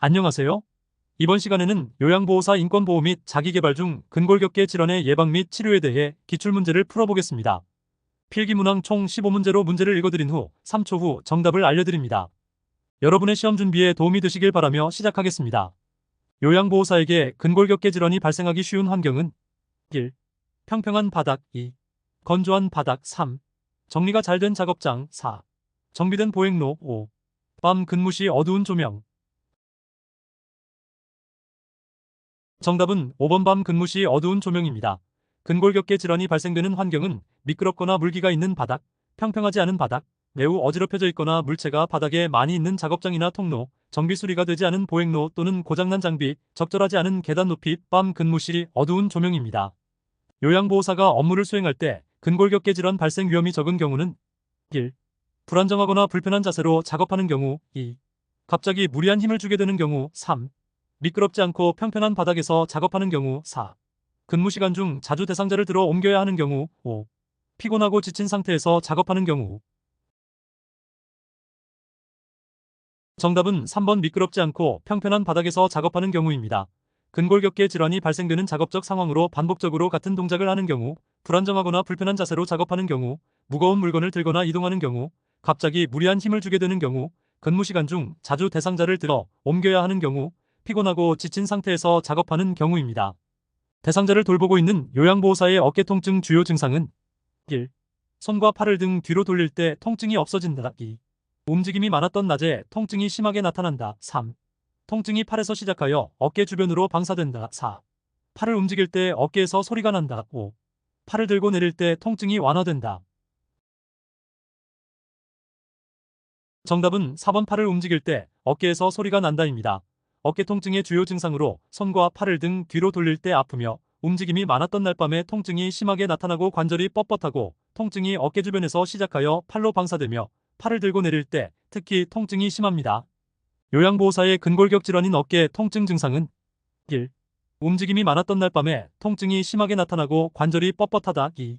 안녕하세요. 이번 시간에는 요양보호사 인권보호 및 자기계발 중 근골격계 질환의 예방 및 치료에 대해 기출문제를 풀어보겠습니다. 필기문항 총 15문제로 문제를 읽어드린 후 3초 후 정답을 알려드립니다. 여러분의 시험 준비에 도움이 되시길 바라며 시작하겠습니다. 요양보호사에게 근골격계 질환이 발생하기 쉬운 환경은 1. 평평한 바닥 2. 건조한 바닥 3. 정리가 잘 된 작업장 4. 정비된 보행로 5. 밤 근무 시 어두운 조명. 정답은 5번 밤 근무 시 어두운 조명입니다. 근골격계 질환이 발생되는 환경은 미끄럽거나 물기가 있는 바닥, 평평하지 않은 바닥, 매우 어지럽혀져 있거나 물체가 바닥에 많이 있는 작업장이나 통로, 정비 수리가 되지 않은 보행로 또는 고장난 장비, 적절하지 않은 계단 높이, 밤 근무 시 어두운 조명입니다. 요양보호사가 업무를 수행할 때 근골격계 질환 발생 위험이 적은 경우는 1. 불안정하거나 불편한 자세로 작업하는 경우 2. 갑자기 무리한 힘을 주게 되는 경우 3. 미끄럽지 않고 평평한 바닥에서 작업하는 경우 4. 근무 시간 중 자주 대상자를 들어 옮겨야 하는 경우 5. 피곤하고 지친 상태에서 작업하는 경우. 정답은 3번 미끄럽지 않고 평평한 바닥에서 작업하는 경우입니다. 근골격계 질환이 발생되는 작업적 상황으로 반복적으로 같은 동작을 하는 경우, 불안정하거나 불편한 자세로 작업하는 경우, 무거운 물건을 들거나 이동하는 경우, 갑자기 무리한 힘을 주게 되는 경우, 근무 시간 중 자주 대상자를 들어 옮겨야 하는 경우, 피곤하고 지친 상태에서 작업하는 경우입니다. 대상자를 돌보고 있는 요양보호사의 어깨 통증 주요 증상은 1. 손과 팔을 등 뒤로 돌릴 때 통증이 없어진다. 2. 움직임이 많았던 낮에 통증이 심하게 나타난다. 3. 통증이 팔에서 시작하여 어깨 주변으로 방사된다. 4. 팔을 움직일 때 어깨에서 소리가 난다. 5. 팔을 들고 내릴 때 통증이 완화된다. 정답은 4번 팔을 움직일 때 어깨에서 소리가 난다입니다. 어깨 통증의 주요 증상으로 손과 팔을 등 뒤로 돌릴 때 아프며 움직임이 많았던 날 밤에 통증이 심하게 나타나고 관절이 뻣뻣하고 통증이 어깨 주변에서 시작하여 팔로 방사되며 팔을 들고 내릴 때 특히 통증이 심합니다. 요양보호사의 근골격 질환인 어깨 통증 증상은 1. 움직임이 많았던 날 밤에 통증이 심하게 나타나고 관절이 뻣뻣하다. 2.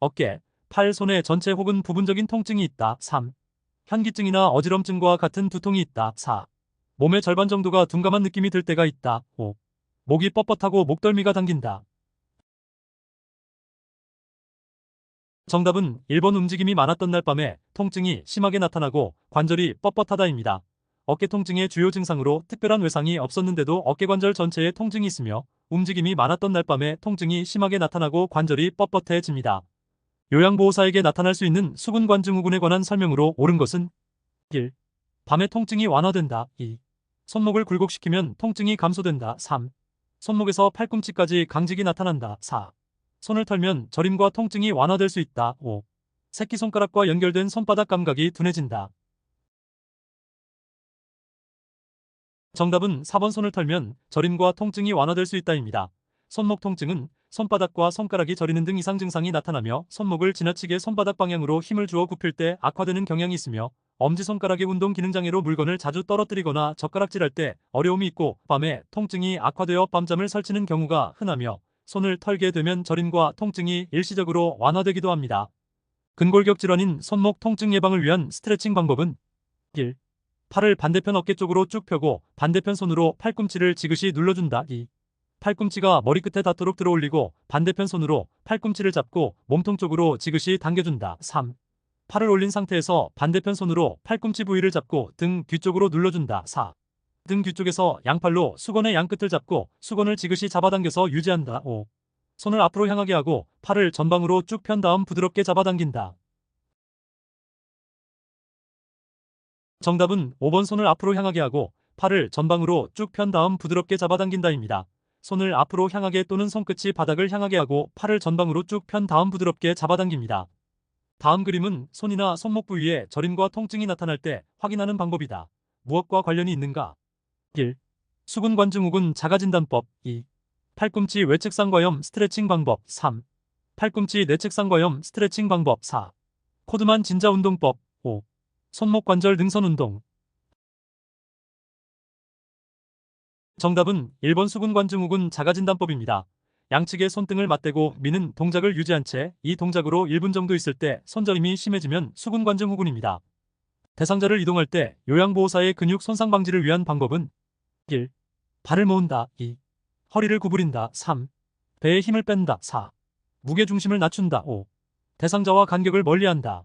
어깨, 팔, 손의 전체 혹은 부분적인 통증이 있다. 3. 현기증이나 어지럼증과 같은 두통이 있다. 4. 몸의 절반 정도가 둔감한 느낌이 들 때가 있다. 5. 목이 뻣뻣하고 목덜미가 당긴다. 정답은 1번 움직임이 많았던 날 밤에 통증이 심하게 나타나고 관절이 뻣뻣하다입니다. 어깨 통증의 주요 증상으로 특별한 외상이 없었는데도 어깨관절 전체에 통증이 있으며 움직임이 많았던 날 밤에 통증이 심하게 나타나고 관절이 뻣뻣해집니다. 요양보호사에게 나타날 수 있는 수근관증후군에 관한 설명으로 옳은 것은 1. 밤에 통증이 완화된다. 2. 손목을 굴곡시키면 통증이 감소된다. 3. 손목에서 팔꿈치까지 강직이 나타난다. 4. 손을 털면 저림과 통증이 완화될 수 있다. 5. 새끼손가락과 연결된 손바닥 감각이 둔해진다. 정답은 4번 손을 털면 저림과 통증이 완화될 수 있다입니다. 손목 통증은 손바닥과 손가락이 저리는 등 이상 증상이 나타나며 손목을 지나치게 손바닥 방향으로 힘을 주어 굽힐 때 악화되는 경향이 있으며 엄지손가락의 운동 기능장애로 물건을 자주 떨어뜨리거나 젓가락질할 때 어려움이 있고 밤에 통증이 악화되어 밤잠을 설치는 경우가 흔하며 손을 털게 되면 저림과 통증이 일시적으로 완화되기도 합니다. 근골격 질환인 손목 통증 예방을 위한 스트레칭 방법은 1. 팔을 반대편 어깨 쪽으로 쭉 펴고 반대편 손으로 팔꿈치를 지그시 눌러준다. 2. 팔꿈치가 머리끝에 닿도록 들어올리고 반대편 손으로 팔꿈치를 잡고 몸통 쪽으로 지그시 당겨준다. 3. 팔을 올린 상태에서 반대편 손으로 팔꿈치 부위를 잡고 등 뒤쪽으로 눌러준다. 4. 등 뒤쪽에서 양팔로 수건의 양끝을 잡고 수건을 지그시 잡아당겨서 유지한다. 5. 손을 앞으로 향하게 하고 팔을 전방으로 쭉 편 다음 부드럽게 잡아당긴다. 정답은 5번 손을 앞으로 향하게 하고 팔을 전방으로 쭉 편 다음 부드럽게 잡아당긴다입니다. 손을 앞으로 향하게 또는 손끝이 바닥을 향하게 하고 팔을 전방으로 쭉 편 다음 부드럽게 잡아당깁니다. 다음 그림은 손이나 손목 부위에 저림과 통증이 나타날 때 확인하는 방법이다. 무엇과 관련이 있는가? 1. 수근관증후군 자가진단법. 2. 팔꿈치 외측상과염 스트레칭 방법. 3. 팔꿈치 내측상과염 스트레칭 방법. 4. 코드만 진자운동법. 5. 손목 관절 능선 운동. 정답은 1번 수근관증후군 자가진단법입니다. 양측의 손등을 맞대고 미는 동작을 유지한 채 이 동작으로 1분 정도 있을 때 손저림이 심해지면 수근관증후군입니다. 대상자를 이동할 때 요양보호사의 근육 손상 방지를 위한 방법은 1. 발을 모은다. 2. 허리를 구부린다. 3. 배에 힘을 뺀다. 4. 무게 중심을 낮춘다. 5. 대상자와 간격을 멀리한다.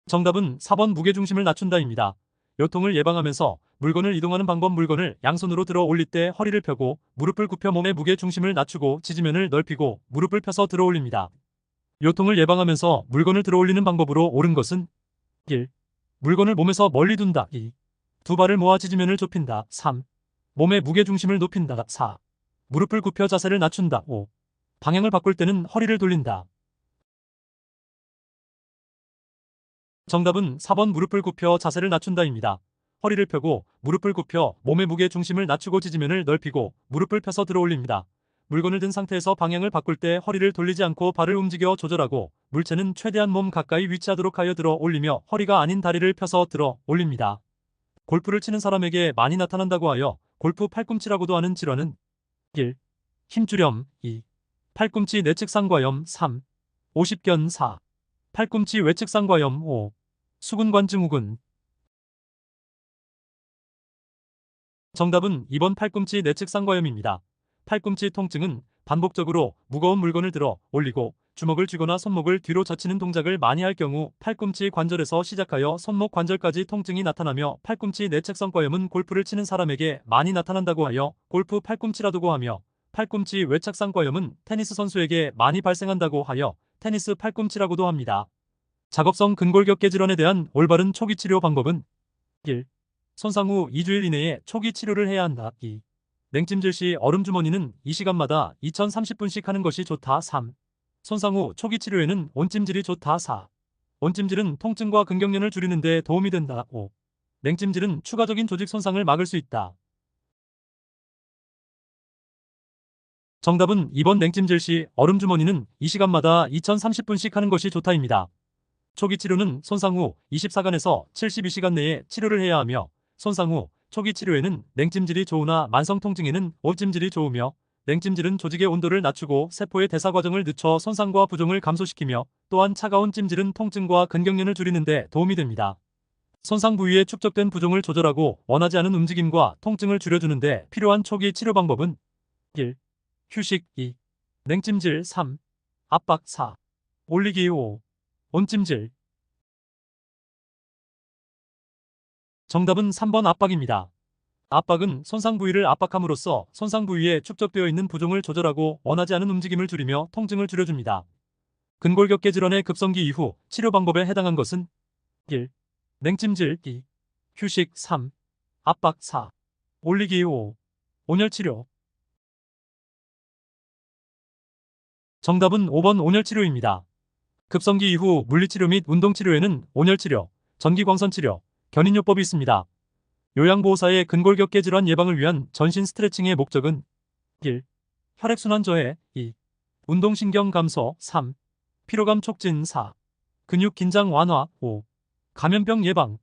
정답은 4번 무게중심을 낮춘다입니다. 요통을 예방하면서 물건을 이동하는 방법. 물건을 양손으로 들어 올릴 때 허리를 펴고 무릎을 굽혀 몸의 무게중심을 낮추고 지지면을 넓히고 무릎을 펴서 들어 올립니다. 요통을 예방하면서 물건을 들어 올리는 방법으로 옳은 것은 1. 물건을 몸에서 멀리 둔다. 2. 두 발을 모아 지지면을 좁힌다. 3. 몸의 무게중심을 높인다. 4. 무릎을 굽혀 자세를 낮춘다. 5. 방향을 바꿀 때는 허리를 돌린다. 정답은 4번 무릎을 굽혀 자세를 낮춘다입니다. 허리를 펴고 무릎을 굽혀 몸의 무게 중심을 낮추고 지지면을 넓히고 무릎을 펴서 들어 올립니다. 물건을 든 상태에서 방향을 바꿀 때 허리를 돌리지 않고 발을 움직여 조절하고 물체는 최대한 몸 가까이 위치하도록 하여 들어 올리며 허리가 아닌 다리를 펴서 들어 올립니다. 골프를 치는 사람에게 많이 나타난다고 하여 골프 팔꿈치라고도 하는 질환은 1. 힘주렴. 2. 팔꿈치 내측 상과염. 3. 오십견. 4. 팔꿈치 외측 상과염. 5. 수근관 증후군. 정답은 2번 팔꿈치 내측 상과염입니다. 팔꿈치 통증은 반복적으로 무거운 물건을 들어 올리고 주먹을 쥐거나 손목을 뒤로 젖히는 동작을 많이 할 경우 팔꿈치 관절에서 시작하여 손목 관절까지 통증이 나타나며 팔꿈치 내측 상과염은 골프를 치는 사람에게 많이 나타난다고 하여 골프 팔꿈치라고 하며 팔꿈치 외측 상과염은 테니스 선수에게 많이 발생한다고 하여 테니스 팔꿈치라고도 합니다. 작업성 근골격계 질환에 대한 올바른 초기 치료 방법은 1. 손상 후 2주일 이내에 초기 치료를 해야 한다. 2. 냉찜질 시 얼음 주머니는 이 시간마다 2030분씩 하는 것이 좋다. 3. 손상 후 초기 치료에는 온찜질이 좋다. 4. 온찜질은 통증과 근경련을 줄이는 데 도움이 된다. 5. 냉찜질은 추가적인 조직 손상을 막을 수 있다. 정답은 2번 냉찜질 시 얼음 주머니는 이 시간마다 2030분씩 하는 것이 좋다입니다. 초기 치료는 손상 후 24간에서 72시간 내에 치료를 해야 하며 손상 후 초기 치료에는 냉찜질이 좋으나 만성 통증에는 온찜질이 좋으며 냉찜질은 조직의 온도를 낮추고 세포의 대사 과정을 늦춰 손상과 부종을 감소시키며 또한 차가운 찜질은 통증과 근경련을 줄이는 데 도움이 됩니다. 손상 부위에 축적된 부종을 조절하고 원하지 않은 움직임과 통증을 줄여주는 데 필요한 초기 치료 방법은 1. 휴식. 2. 냉찜질. 3. 압박. 4. 올리기. 5. 온찜질. 정답은 3번 압박입니다. 압박은 손상 부위를 압박함으로써 손상 부위에 축적되어 있는 부종을 조절하고 원하지 않은 움직임을 줄이며 통증을 줄여줍니다. 근골격계 질환의 급성기 이후 치료 방법에 해당한 것은 1. 냉찜질. 2. 휴식. 3. 압박. 4. 올리기. 5. 온열치료. 정답은 5번 온열치료입니다. 급성기 이후 물리치료 및 운동치료에는 온열치료, 전기광선치료, 견인요법이 있습니다. 요양보호사의 근골격계 질환 예방을 위한 전신 스트레칭의 목적은 1. 혈액순환 저해. 2. 운동신경 감소. 3. 피로감 촉진. 4. 근육 긴장 완화. 5. 감염병 예방.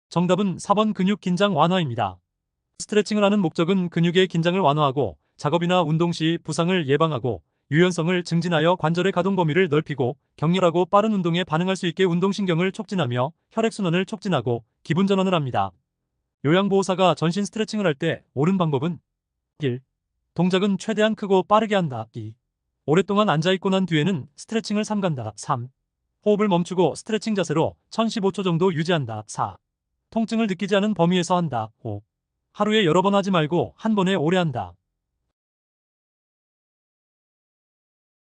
정답은 4번 근육 긴장 완화입니다. 스트레칭을 하는 목적은 근육의 긴장을 완화하고 작업이나 운동 시 부상을 예방하고 유연성을 증진하여 관절의 가동 범위를 넓히고 격렬하고 빠른 운동에 반응할 수 있게 운동신경을 촉진하며 혈액순환을 촉진하고 기분 전환을 합니다. 요양보호사가 전신 스트레칭을 할 때 옳은 방법은 1. 동작은 최대한 크고 빠르게 한다. 2. 오랫동안 앉아있고 난 뒤에는 스트레칭을 삼간다. 3. 호흡을 멈추고 스트레칭 자세로 1015초 정도 유지한다. 4. 통증을 느끼지 않은 범위에서 한다. 5. 하루에 여러 번 하지 말고 한 번에 오래 한다.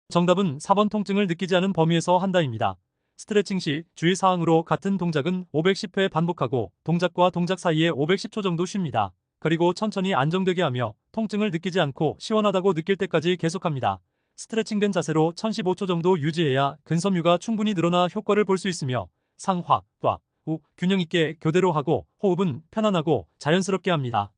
정답은 4번 통증을 느끼지 않은 범위에서 한다입니다. 스트레칭 시 주의사항으로 같은 동작은 510회 반복하고 동작과 동작 사이에 510초 정도 쉽니다. 그리고 천천히 안정되게 하며 통증을 느끼지 않고 시원하다고 느낄 때까지 계속합니다. 스트레칭된 자세로 1015초 정도 유지해야 근섬유가 충분히 늘어나 효과를 볼 수 있으며 상하, 과, 우 균형 있게 교대로 하고 호흡은 편안하고 자연스럽게 합니다.